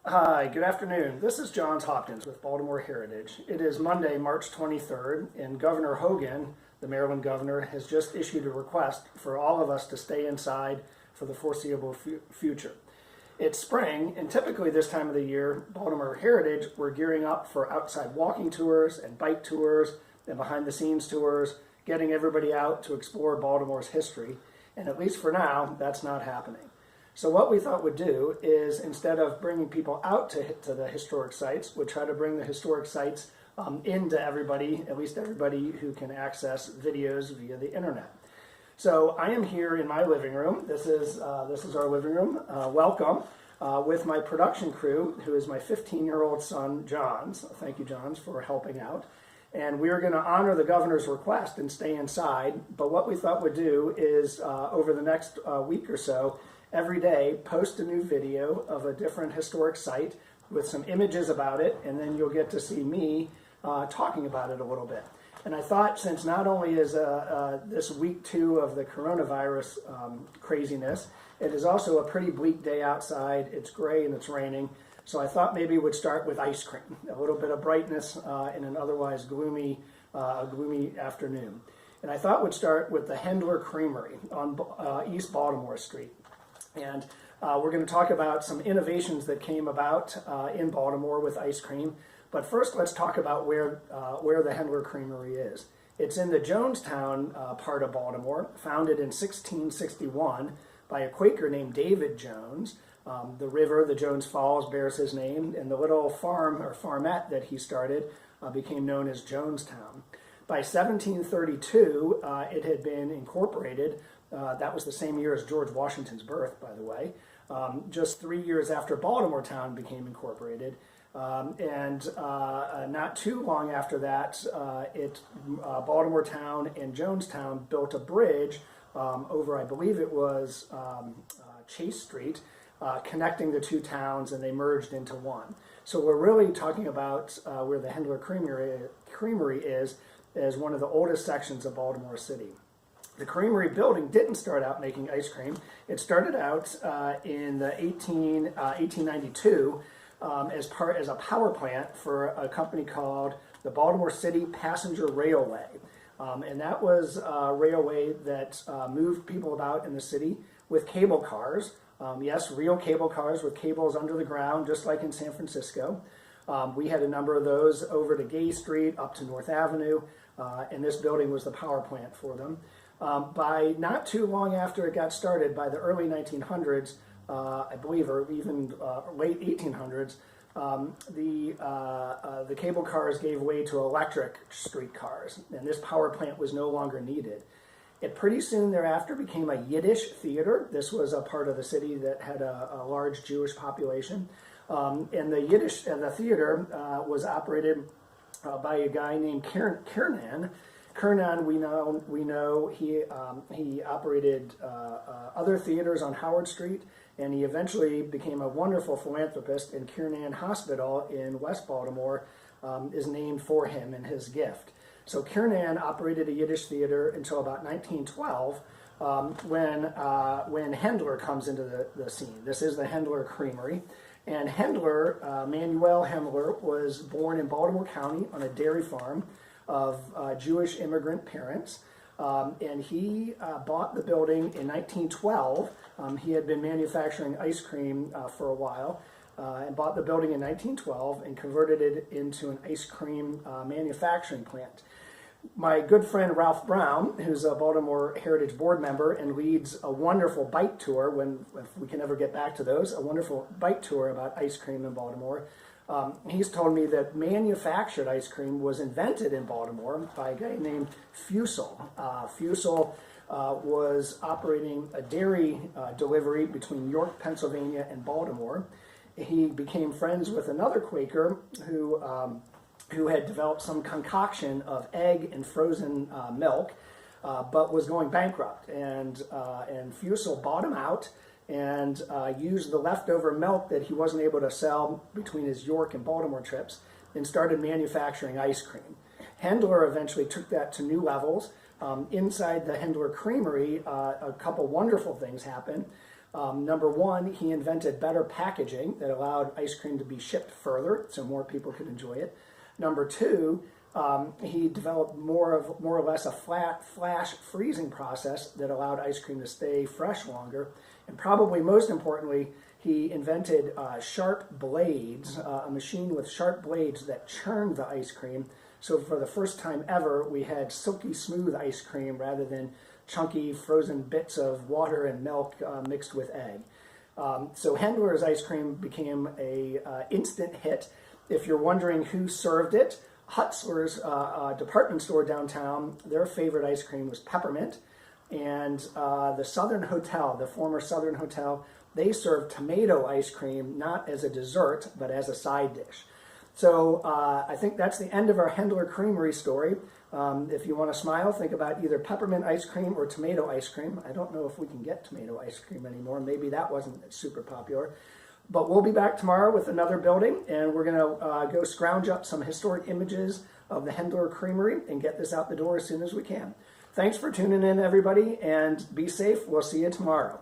Hi, good afternoon. This is Johns Hopkins with Baltimore Heritage. It is Monday, March 23rd, and Governor Hogan, the Maryland governor, has just issued a request for all of us to stay inside for the foreseeable future. It's spring, and typically this time of the year, Baltimore Heritage, we're gearing up for outside walking tours and bike tours and behind-the-scenes tours, getting everybody out to explore Baltimore's history, and at least for now, that's not happening. So what we thought we'd do is, instead of bringing people out to the historic sites, we'd try to bring the historic sites into everybody, at least everybody who can access videos via the internet. So I am here in my living room. This is our living room. Welcome. With my production crew, who is my 15-year-old son, Johns. Thank you, Johns, for helping out. And we are going to honor the governor's request and stay inside. But what we thought we'd do is, over the next week or so, every day post a new video of a different historic site with some images about it, and then you'll get to see me talking about it a little bit. And I thought, since not only is this week 2 of the coronavirus craziness, it is also a pretty bleak day outside. It's gray and it's raining. So I thought maybe we'd start with ice cream, a little bit of brightness in an otherwise gloomy afternoon. And I thought we'd start with the Hendler Creamery on East Baltimore Street. And we're going to talk about some innovations that came about in Baltimore with ice cream. But first, let's talk about where the Hendler Creamery is. It's in the Jonestown part of Baltimore, founded in 1661 by a Quaker named David Jones. The river, the Jones Falls, bears his name, and the little farm or farmette that he started became known as Jonestown. By 1732, it had been incorporated. That was the same year as George Washington's birth, by the way, just 3 years after Baltimore Town became incorporated. And not too long after that, Baltimore Town and Jonestown built a bridge over, I believe it was Chase Street, connecting the two towns, and they merged into one. So we're really talking about where the Hendler Creamery is as one of the oldest sections of Baltimore City. The Creamery building didn't start out making ice cream. It started out in the 1892 as a power plant for a company called the Baltimore City Passenger Railway. And that was a railway that moved people about in the city with cable cars. Yes, real cable cars with cables under the ground, just like in San Francisco. We had a number of those over to Gay Street, up to North Avenue, and this building was the power plant for them. By not too long after it got started, by the early 1900s, I believe, or even late 1800s, the cable cars gave way to electric streetcars, and this power plant was no longer needed. It pretty soon thereafter became a Yiddish Theatre. This was a part of the city that had a large Jewish population, and the theater was operated by a guy named Kiernan. Kernan, we know he operated other theaters on Howard Street, and he eventually became a wonderful philanthropist, and Kiernan Hospital in West Baltimore is named for him and his gift. So Kiernan operated a Yiddish theater until about 1912, when Hendler comes into the scene. This is the Hendler Creamery. And Hendler, Manuel Hendler, was born in Baltimore County on a dairy farm of Jewish immigrant parents, and he bought the building in 1912. He had been manufacturing ice cream for a while, and bought the building in 1912 and converted it into an ice cream manufacturing plant. My good friend Ralph Brown, who's a Baltimore Heritage board member and leads a wonderful bike tour, if we can ever get back to those, a wonderful bike tour about ice cream in Baltimore. He's told me that manufactured ice cream was invented in Baltimore by a guy named Fusel. Fusel was operating a dairy delivery between York, Pennsylvania and Baltimore. He became friends with another Quaker who had developed some concoction of egg and frozen milk, but was going bankrupt. And Fusel bought him out and used the leftover milk that he wasn't able to sell between his York and Baltimore trips and started manufacturing ice cream. Hendler eventually took that to new levels. Inside the Hendler Creamery, a couple wonderful things happened. Number one, he invented better packaging that allowed ice cream to be shipped further so more people could enjoy it. Number two, he developed more or less a flat flash freezing process that allowed ice cream to stay fresh longer. And probably most importantly, he invented sharp blades, a machine with sharp blades that churned the ice cream. So for the first time ever, we had silky smooth ice cream rather than chunky frozen bits of water and milk mixed with egg. So Hendler's ice cream became a instant hit. If you're wondering who served it, Hutzler's department store downtown, their favorite ice cream was peppermint. And the Southern Hotel, the former Southern Hotel, they served tomato ice cream not as a dessert, but as a side dish. So I think that's the end of our Hendler Creamery story. If you want to smile, think about either peppermint ice cream or tomato ice cream. I don't know if we can get tomato ice cream anymore. Maybe that wasn't super popular. But we'll be back tomorrow with another building, and we're going to go scrounge up some historic images of the Hendler Creamery and get this out the door as soon as we can. Thanks for tuning in, everybody, and be safe. We'll see you tomorrow.